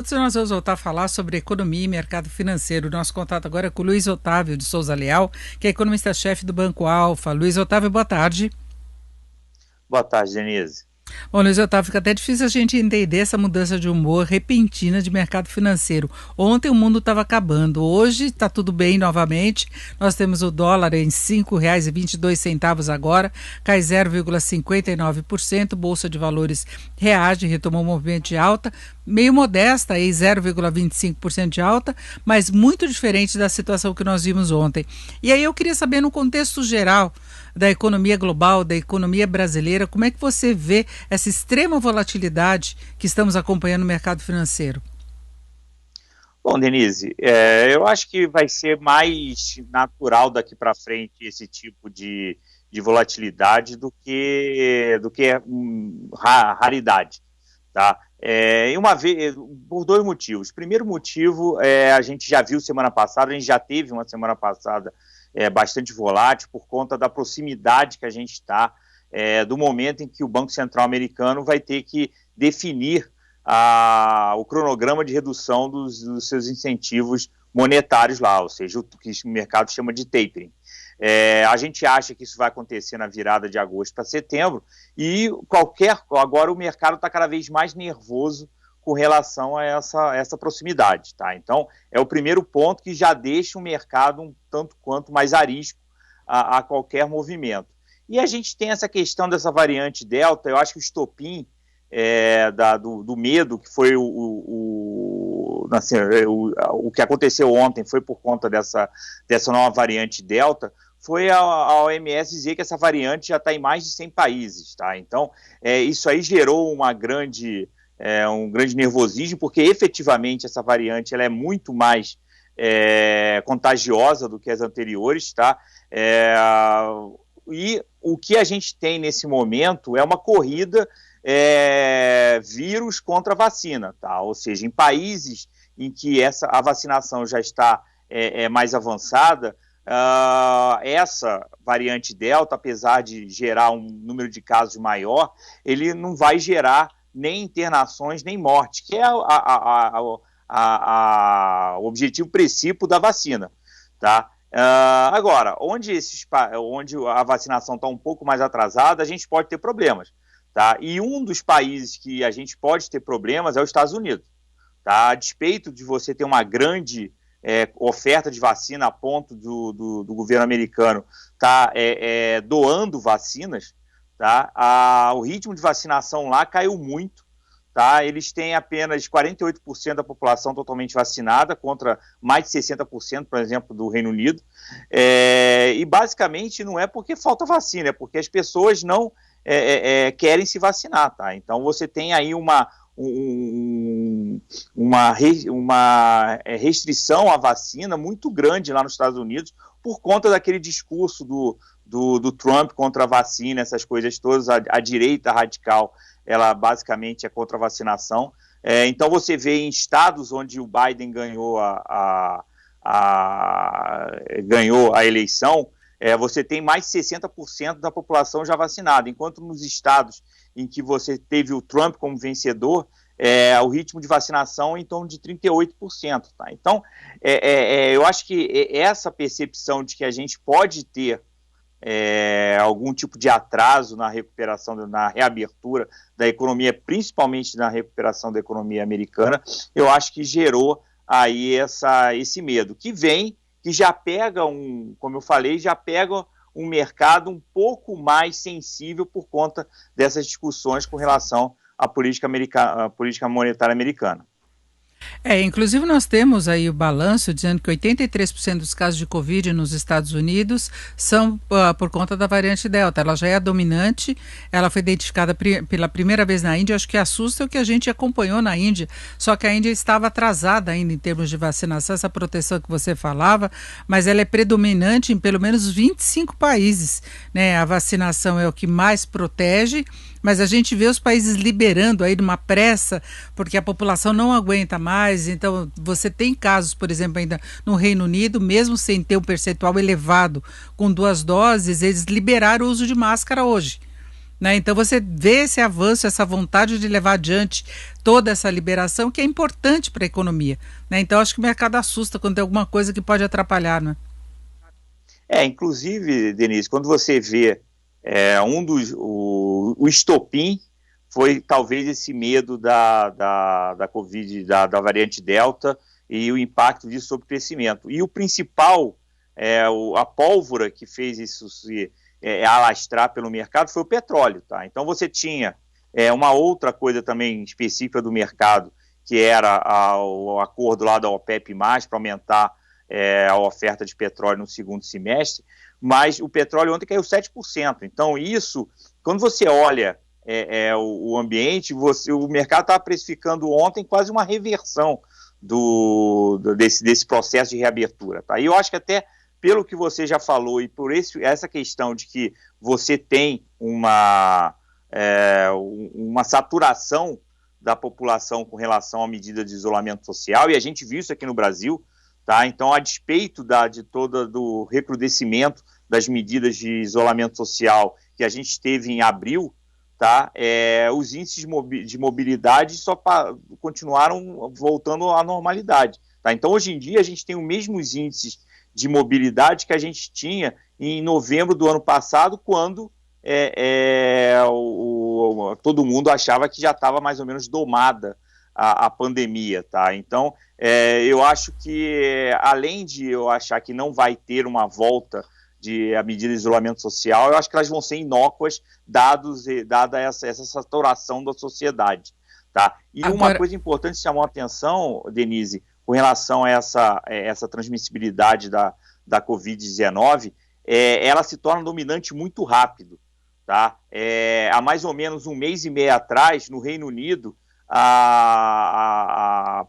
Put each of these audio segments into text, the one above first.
Nós vamos voltar a falar sobre economia e mercado financeiro. Nosso contato agora é com o Luiz Otávio de Souza Leal, que é economista-chefe do Banco Alfa. Luiz Otávio, boa tarde. Boa tarde, Denise. Bom, Luiz Otávio, fica até difícil a gente entender essa mudança de humor repentina de mercado financeiro. Ontem o mundo estava acabando, hoje está tudo bem novamente. Nós temos o dólar em R$ 5,22 agora, cai 0,59%, Bolsa de Valores reage, retomou um movimento de alta, meio modesta, aí 0,25% de alta, mas muito diferente da situação que nós vimos ontem. E aí eu queria saber, no contexto geral da economia global, da economia brasileira, como é que você vê essa extrema volatilidade que estamos acompanhando no mercado financeiro? Bom, Denise, eu acho que vai ser mais natural daqui para frente esse tipo de volatilidade do que raridade, tá? E uma vez, por dois motivos. Primeiro motivo, a gente já viu semana passada, a gente já teve uma semana passada bastante volátil por conta da proximidade que a gente está do momento em que o Banco Central americano vai ter que definir o cronograma de redução dos seus incentivos monetários lá, ou seja, o que o mercado chama de tapering. A gente acha que isso vai acontecer na virada de agosto para setembro e agora o mercado está cada vez mais nervoso com relação a essa proximidade, tá? Então, é o primeiro ponto que já deixa o mercado um tanto quanto mais arisco a qualquer movimento. E a gente tem essa questão dessa variante Delta, eu acho que o estopim do medo, que foi o que aconteceu ontem, foi por conta dessa nova variante Delta, foi a OMS dizer que essa variante já está em mais de 100 países, tá? Então, isso aí gerou um grande nervosismo, porque efetivamente essa variante ela é muito mais contagiosa do que as anteriores, tá? E o que a gente tem nesse momento é uma corrida vírus contra vacina, tá? Ou seja, em países em que a vacinação já está mais avançada, essa variante Delta, apesar de gerar um número de casos maior, ele não vai gerar nem internações, nem morte, que é o objetivo princípio da vacina, tá? Agora, onde a vacinação está um pouco mais atrasada, a gente pode ter problemas, tá? E um dos países que a gente pode ter problemas é os Estados Unidos, tá? A despeito de você ter uma grande oferta de vacina a ponto do governo americano estar doando vacinas, tá? O ritmo de vacinação lá caiu muito, tá? Eles têm apenas 48% da população totalmente vacinada, contra mais de 60%, por exemplo, do Reino Unido, e basicamente não é porque falta vacina, é porque as pessoas não querem se vacinar, tá? Então você tem aí uma restrição à vacina muito grande lá nos Estados Unidos por conta daquele discurso do Trump contra a vacina, essas coisas todas. A direita radical, ela basicamente é contra a vacinação. Então você vê em estados onde o Biden ganhou ganhou a eleição, você tem mais de 60% da população já vacinada, enquanto nos estados em que você teve o Trump como vencedor, o ritmo de vacinação é em torno de 38%. Tá? Então, eu acho que essa percepção de que a gente pode ter algum tipo de atraso na recuperação, na reabertura da economia, principalmente na recuperação da economia americana, eu acho que gerou aí esse medo, que já pega como eu falei, já pega um mercado um pouco mais sensível por conta dessas discussões com relação à política monetária americana. Inclusive nós temos aí o balanço dizendo que 83% dos casos de Covid nos Estados Unidos são por conta da variante Delta. Ela já é a dominante, ela foi identificada pela primeira vez na Índia. Acho que assusta o que a gente acompanhou na Índia, só que a Índia estava atrasada ainda em termos de vacinação, essa proteção que você falava, mas ela é predominante em pelo menos 25 países, né? A vacinação é o que mais protege, mas a gente vê os países liberando aí numa pressa, porque a população não aguenta mais. Então você tem casos, por exemplo, ainda no Reino Unido, mesmo sem ter um percentual elevado com 2 doses, eles liberaram o uso de máscara hoje. né? Então você vê esse avanço, essa vontade de levar adiante toda essa liberação que é importante para a economia, né? Então acho que o mercado assusta quando tem alguma coisa que pode atrapalhar, né? Inclusive, Denise, quando você vê o estopim foi talvez esse medo da Covid, da variante Delta e o impacto disso sobre o crescimento. E o principal, a pólvora que fez isso se alastrar pelo mercado foi o petróleo, tá? Então você tinha uma outra coisa também específica do mercado, que era o acordo lá da OPEP+, para aumentar a oferta de petróleo no segundo semestre, mas o petróleo ontem caiu 7%. Então isso, quando você olha o ambiente, o mercado estava precificando ontem quase uma reversão desse processo de reabertura. Tá? E eu acho que até pelo que você já falou e por essa questão de que você tem uma saturação da população com relação à medida de isolamento social, e a gente viu isso aqui no Brasil, tá? Então, a despeito do recrudescimento das medidas de isolamento social que a gente teve em abril, tá? Os índices de mobilidade só continuaram voltando à normalidade. Tá? Então, hoje em dia, a gente tem os mesmos índices de mobilidade que a gente tinha em novembro do ano passado, quando todo mundo achava que já estava mais ou menos domada a pandemia. Tá? Então, eu acho que, além de eu achar que não vai ter uma volta a medida de isolamento social, eu acho que elas vão ser inócuas dada essa saturação da sociedade. Tá? E uma coisa importante que chamou a atenção, Denise, com relação a essa transmissibilidade da Covid-19, ela se torna dominante muito rápido. Tá? Há mais ou menos um mês e meio atrás, no Reino Unido, a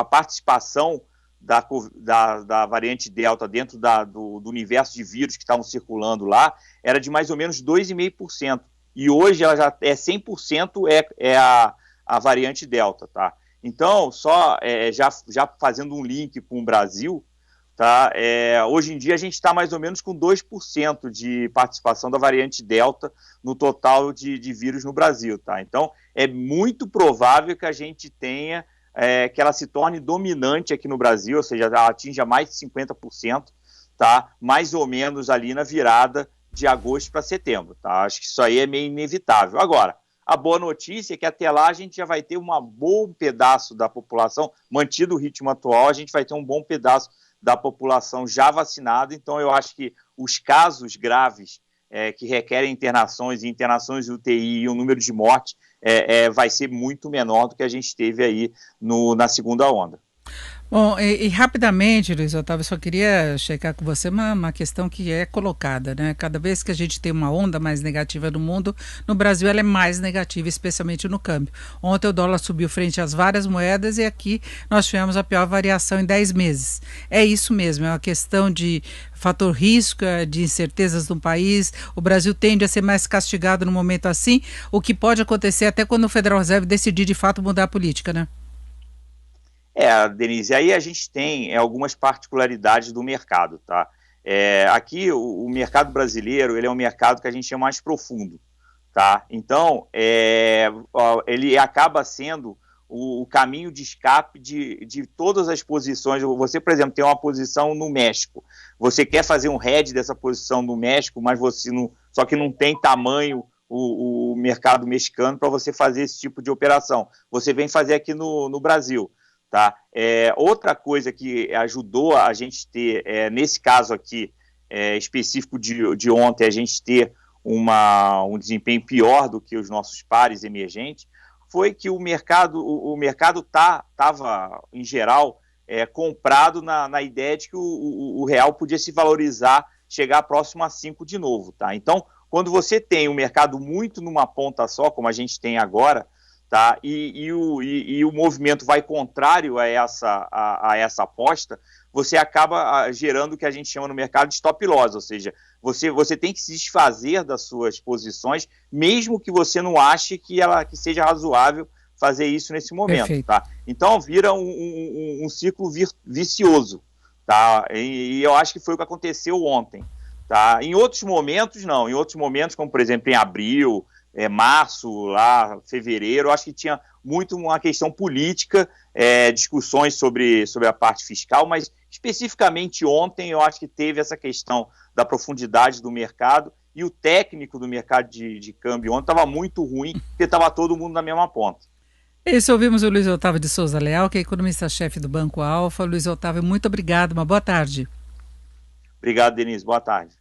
participação da variante Delta dentro do universo de vírus que estavam circulando lá era de mais ou menos 2,5%. E hoje ela já 100% a variante Delta. Tá? Então, já fazendo um link com o Brasil, tá? Hoje em dia a gente está mais ou menos com 2% de participação da variante Delta no total de vírus no Brasil. Tá? Então, é muito provável que a gente tenha que ela se torne dominante aqui no Brasil, ou seja, ela atinja mais de 50%, tá? Mais ou menos ali na virada de agosto para setembro. Tá? Acho que isso aí é meio inevitável. Agora, a boa notícia é que até lá a gente já vai ter um bom pedaço da população, mantido o ritmo atual, a gente vai ter um bom pedaço da população já vacinada. Então eu acho que os casos graves que requerem internações e UTI e o número de mortes vai ser muito menor do que a gente teve aí na segunda onda. Bom, e rapidamente, Luiz Otávio, só queria checar com você uma questão que é colocada, né? Cada vez que a gente tem uma onda mais negativa no mundo, no Brasil ela é mais negativa, especialmente no câmbio. Ontem o dólar subiu frente às várias moedas e aqui nós tivemos a pior variação em 10 meses. É isso mesmo, é uma questão de fator risco, de incertezas no país. O Brasil tende a ser mais castigado no momento assim, o que pode acontecer até quando o Federal Reserve decidir de fato mudar a política, né? Denise, aí a gente tem algumas particularidades do mercado, tá? Aqui o mercado brasileiro, ele é um mercado que a gente chama mais profundo, tá? Então, ele acaba sendo o caminho de escape de todas as posições. Você, por exemplo, tem uma posição no México, você quer fazer um hedge dessa posição no México, mas só que não tem tamanho o mercado mexicano para você fazer esse tipo de operação. Você vem fazer aqui no Brasil. Tá? Outra coisa que ajudou a gente ter, nesse caso aqui específico de ontem, a gente ter um desempenho pior do que os nossos pares emergentes, foi que o mercado estava, em geral, comprado na ideia de que o real podia se valorizar, chegar próximo a 5 de novo. Tá? Então, quando você tem o mercado muito numa ponta só, como a gente tem agora, tá? E o movimento vai contrário a essa aposta, você acaba gerando o que a gente chama no mercado de stop loss, ou seja, você tem que se desfazer das suas posições, mesmo que você não ache que seja razoável fazer isso nesse momento. Tá? Então vira um ciclo vicioso. Tá? E eu acho que foi o que aconteceu ontem. Tá? Em outros momentos, não. Em outros momentos, como por exemplo em abril, março, lá, fevereiro, eu acho que tinha muito uma questão política, discussões sobre a parte fiscal, mas especificamente ontem eu acho que teve essa questão da profundidade do mercado, e o técnico do mercado de câmbio ontem estava muito ruim, porque estava todo mundo na mesma ponta. Esse ouvimos o Luiz Otávio de Souza Leal, que é economista-chefe do Banco Alfa. Luiz Otávio, muito obrigado, uma boa tarde. Obrigado, Denise, boa tarde.